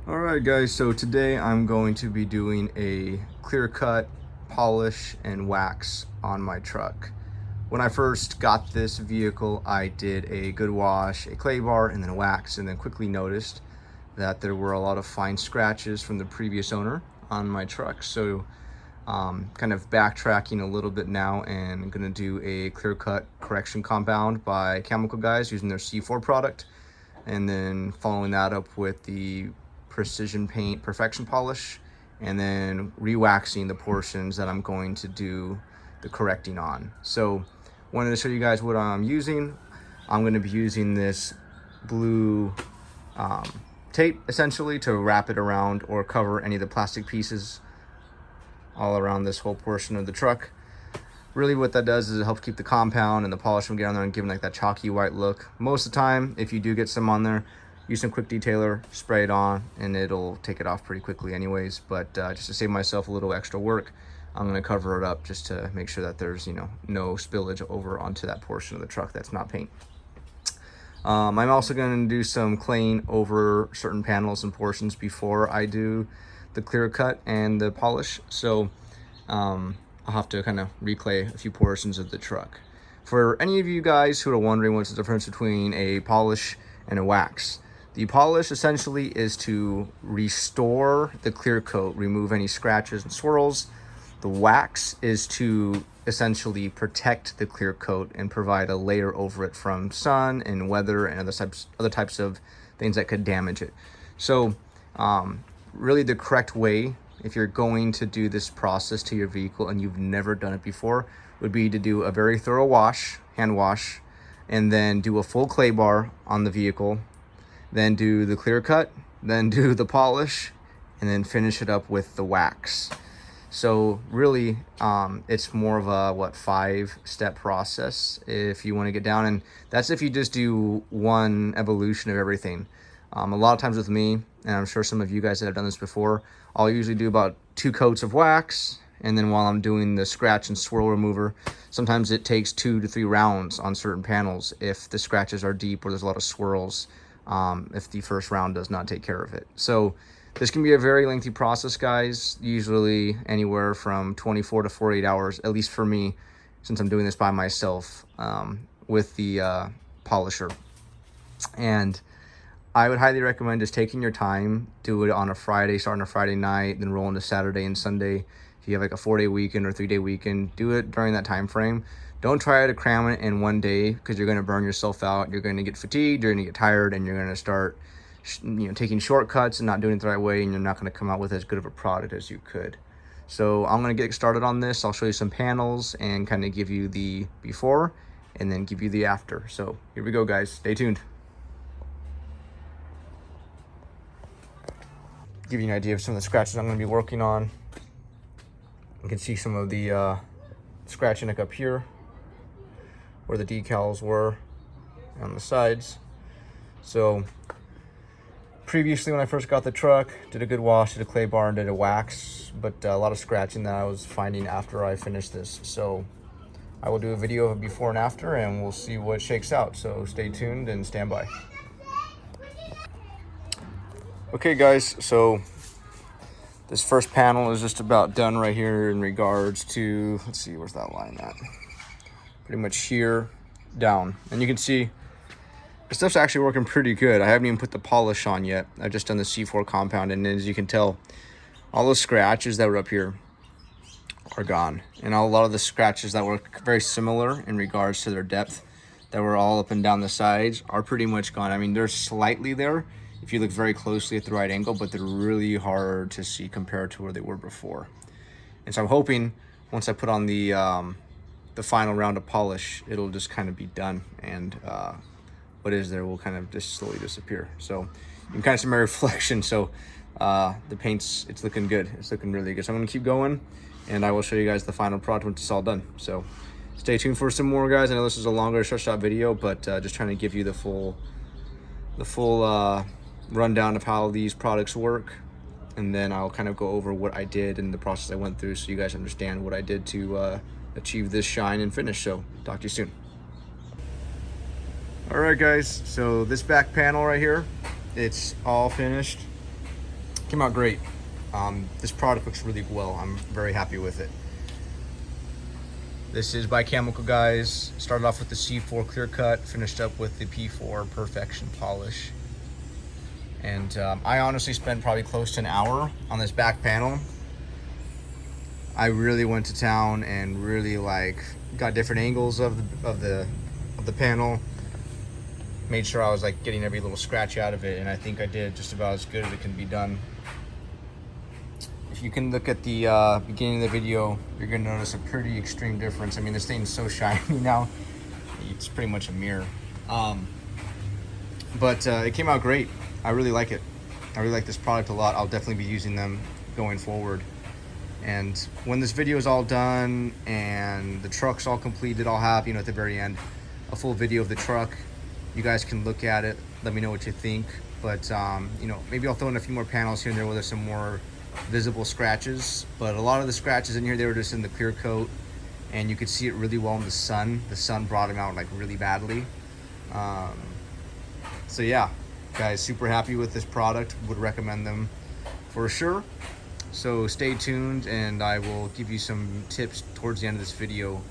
Alright guys, so today I'm going to be doing a clear cut, polish, and wax on my truck. When I first got this vehicle, I did a good wash, a clay bar, and then a wax, and then quickly noticed that there were a lot of fine scratches from the previous owner on my truck. So kind of backtracking a little bit now, and I'm gonna do a clear cut correction compound by Chemical Guys using their C4 product, and then following that up with the precision paint perfection polish, and then re-waxing the portions that I'm going to do the correcting on. So wanted to show you guys what I'm using. I'm going to be using this blue tape essentially to wrap it around or cover any of the plastic pieces all around this whole portion of the truck. Really what that does is it helps keep the compound and the polish from getting on there and giving like that chalky white look. Most of the time, if you do get some on there, use some quick detailer, spray it on, and it'll take it off pretty quickly anyways. But just to save myself a little extra work, I'm gonna cover it up just to make sure that there's, you know, no spillage over onto that portion of the truck that's not paint. I'm also gonna do some claying over certain panels and portions before I do the clear cut and the polish. So I'll have to kind of reclay a few portions of the truck. For any of you guys who are wondering what's the difference between a polish and a wax, the polish essentially is to restore the clear coat, remove any scratches and swirls. The wax is to essentially protect the clear coat and provide a layer over it from sun and weather and other types of things that could damage it. So really the correct way, if you're going to do this process to your vehicle and you've never done it before, would be to do a very thorough wash, hand wash, and then do a full clay bar on the vehicle, then do the clear cut, then do the polish, and then finish it up with the wax. So really it's more of a 5-step process if you want to get down, and that's if you just do one evolution of everything. A lot of times with me, and I'm sure some of you guys that have done this before, I'll usually do about 2 coats of wax, and then while I'm doing the scratch and swirl remover, sometimes it takes 2 to 3 rounds on certain panels if the scratches are deep or there's a lot of swirls, if the first round does not take care of it. So this can be a very lengthy process, guys, usually anywhere from 24 to 48 hours, at least for me, since I'm doing this by myself with the polisher. And I would highly recommend just taking your time, do it on a Friday, starting a Friday night, then roll into Saturday and Sunday. If you have like a 4-day weekend or 3-day weekend, do it during that time frame. Don't try to cram it in one day, because you're going to burn yourself out. You're going to get fatigued, you're going to get tired, and you're going to start taking shortcuts and not doing it the right way, and you're not going to come out with as good of a product as you could. So I'm going to get started on this. I'll show you some panels and kind of give you the before and then give you the after. So here we go, guys. Stay tuned. Give you an idea of some of the scratches I'm going to be working on. You can see some of the scratching like up here where the decals were on the sides. So previously when I first got the truck, did a good wash, did a clay bar, and did a wax, but a lot of scratching that I was finding after I finished this. So I will do a video of a before and after, and we'll see what shakes out. So stay tuned and stand by. Okay guys, so this first panel is just about done right here in regards to, let's see, where's that line at? Pretty much here down. And you can see the stuff's actually working pretty good. I haven't even put the polish on yet. I've just done the C4 compound, and as you can tell, all those scratches that were up here are gone. And a lot of the scratches that were very similar in regards to their depth, that were all up and down the sides, are pretty much gone. I mean, they're slightly there if you look very closely at the right angle, but they're really hard to see compared to where they were before. And so I'm hoping once I put on the final round of polish, it'll just kind of be done, and what is there will kind of just slowly disappear. So you can kind of see my reflection. So the paint's, it's looking good. It's looking really good. So I'm gonna keep going, and I will show you guys the final product once it's all done. So stay tuned for some more, guys. I know this is a longer short video, but just trying to give you the full rundown of how these products work, and then I'll kind of go over what I did and the process I went through, so you guys understand what I did to achieve this shine and finish. So talk to you soon. All right guys, so this back panel right here, it's all finished. Came out great. This product looks really well. I'm very happy with it. This is by Chemical Guys. Started off with the C4 clear cut, finished up with the P4 perfection polish. And I honestly spent probably close to an hour on this back panel. I really went to town and really got different angles of the panel. Made sure I was getting every little scratch out of it, and I think I did just about as good as it can be done. If you can look at the beginning of the video, you're gonna notice a pretty extreme difference. I mean, this thing's so shiny now, it's pretty much a mirror. But it came out great. I really like it. I really like this product a lot. I'll definitely be using them going forward. And when this video is all done and the truck's all completed, I'll have, at the very end, a full video of the truck. You guys can look at it, let me know what you think. But maybe I'll throw in a few more panels here and there where there's some more visible scratches. But a lot of the scratches in here, they were just in the clear coat, and you could see it really well in the sun. The sun brought them out really badly. So yeah, guys, super happy with this product. Would recommend them for sure. So stay tuned, and I will give you some tips towards the end of this video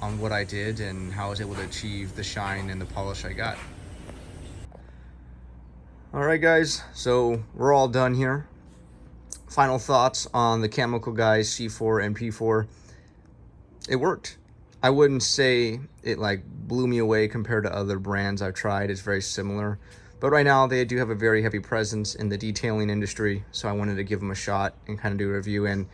on what I did and how I was able to achieve the shine and the polish I got. All right, guys, so we're all done here. Final thoughts on the Chemical Guys C4 and P4. It worked. I wouldn't say it blew me away compared to other brands I've tried. It's very similar. But right now, they do have a very heavy presence in the detailing industry, so I wanted to give them a shot and kind of do a review, and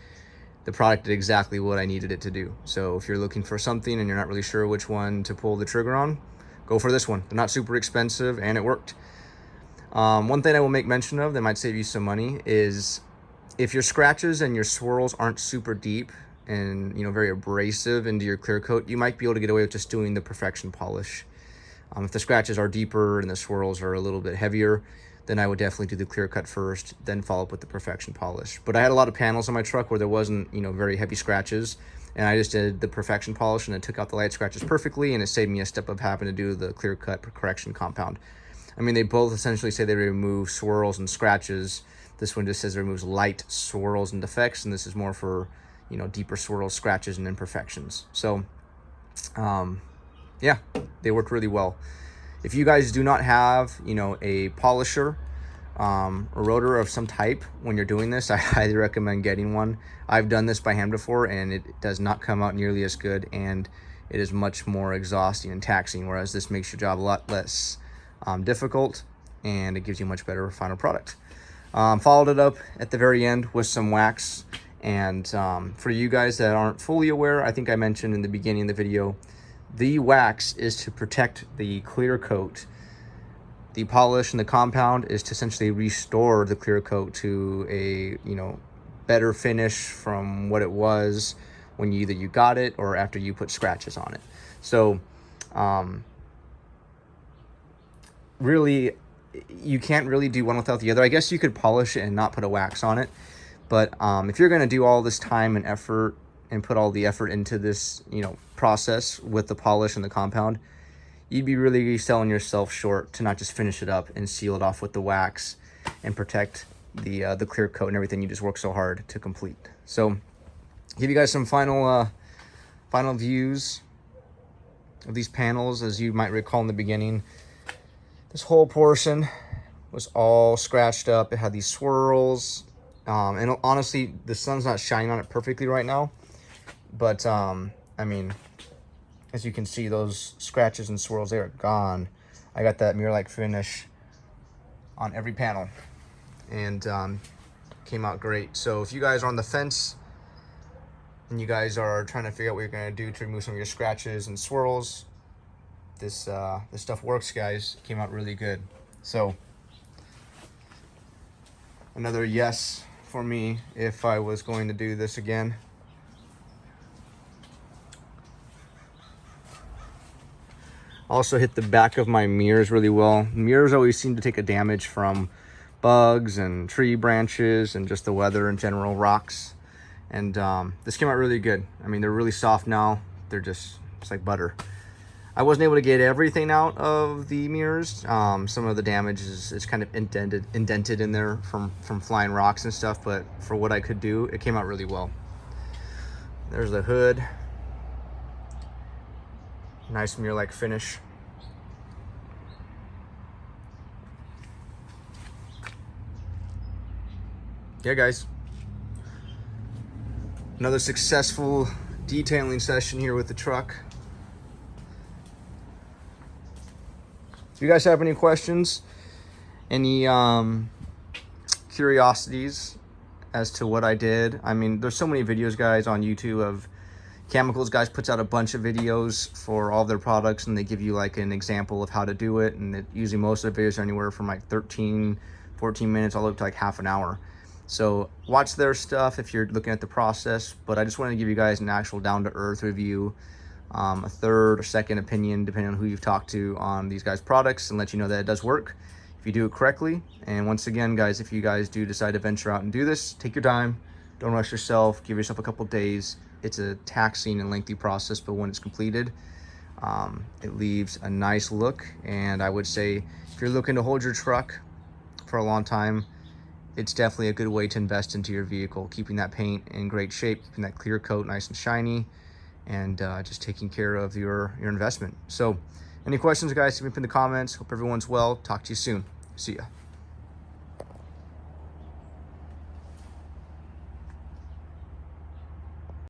the product did exactly what I needed it to do. So if you're looking for something and you're not really sure which one to pull the trigger on, go for this one. They're not super expensive, and it worked. One thing I will make mention of that might save you some money is if your scratches and your swirls aren't super deep and very abrasive into your clear coat, you might be able to get away with just doing the perfection polish. If the scratches are deeper and the swirls are a little bit heavier, then I would definitely do the clear cut first, then follow up with the perfection polish. But I had a lot of panels on my truck where there wasn't, very heavy scratches, and I just did the perfection polish and it took out the light scratches perfectly, and it saved me a step of having to do the clear cut correction compound. I mean, they both essentially say they remove swirls and scratches. This one just says it removes light swirls and defects, and this is more for, deeper swirls, scratches, and imperfections. So, yeah, they worked really well. If you guys do not have, a polisher, a rotor of some type when you're doing this, I highly recommend getting one. I've done this by hand before, and it does not come out nearly as good, and it is much more exhausting and taxing, whereas this makes your job a lot less difficult, and it gives you a much better final product. Followed it up at the very end with some wax, and for you guys that aren't fully aware, I think I mentioned in the beginning of the video, the wax is to protect the clear coat. The polish and the compound is to essentially restore the clear coat to a better finish from what it was when either you got it or after you put scratches on it. So really, you can't really do one without the other. I guess you could polish it and not put a wax on it, but if you're going to do all this time and effort and put all the effort into this process with the polish and the compound, you'd be really selling yourself short to not just finish it up and seal it off with the wax and protect the clear coat and everything you just worked so hard to complete. So give you guys some final views of these panels. As you might recall in the beginning, this whole portion was all scratched up. It had these swirls, and honestly, the sun's not shining on it perfectly right now, but I mean, as you can see, those scratches and swirls, they are gone. I got that mirror-like finish on every panel, and came out great. So if you guys are on the fence and you guys are trying to figure out what you're going to do to remove some of your scratches and swirls, this stuff works, guys. It came out really good. So another yes for me if I was going to do this again. Also hit the back of my mirrors really well. Mirrors always seem to take a damage from bugs and tree branches and just the weather in general, rocks. And this came out really good. I mean, they're really soft now. They're just, it's like butter. I wasn't able to get everything out of the mirrors. Some of the damage is kind of indented in there from flying rocks and stuff, but for what I could do, it came out really well. There's the hood. Nice mirror-like finish. Yeah, guys. Another successful detailing session here with the truck. If you guys have any questions, any curiosities as to what I did, I mean, there's so many videos, guys, on YouTube of Chemicals guys puts out a bunch of videos for all their products, and they give you like an example of how to do it, and usually most of the videos are anywhere from like 13-14 minutes all the way up to like half an hour. So watch their stuff if you're looking at the process, but I just wanted to give you guys an actual down-to-earth review, a third or second opinion depending on who you've talked to on these guys' products, and let you know that it does work if you do it correctly. And once again, guys, if you guys do decide to venture out and do this, take your time, don't rush yourself, give yourself a couple days. It's a taxing and lengthy process, but when it's completed, it leaves a nice look. And I would say if you're looking to hold your truck for a long time, it's definitely a good way to invest into your vehicle, keeping that paint in great shape, keeping that clear coat nice and shiny, and just taking care of your investment. So any questions, guys, leave them in the comments. Hope everyone's well. Talk to you soon. See ya.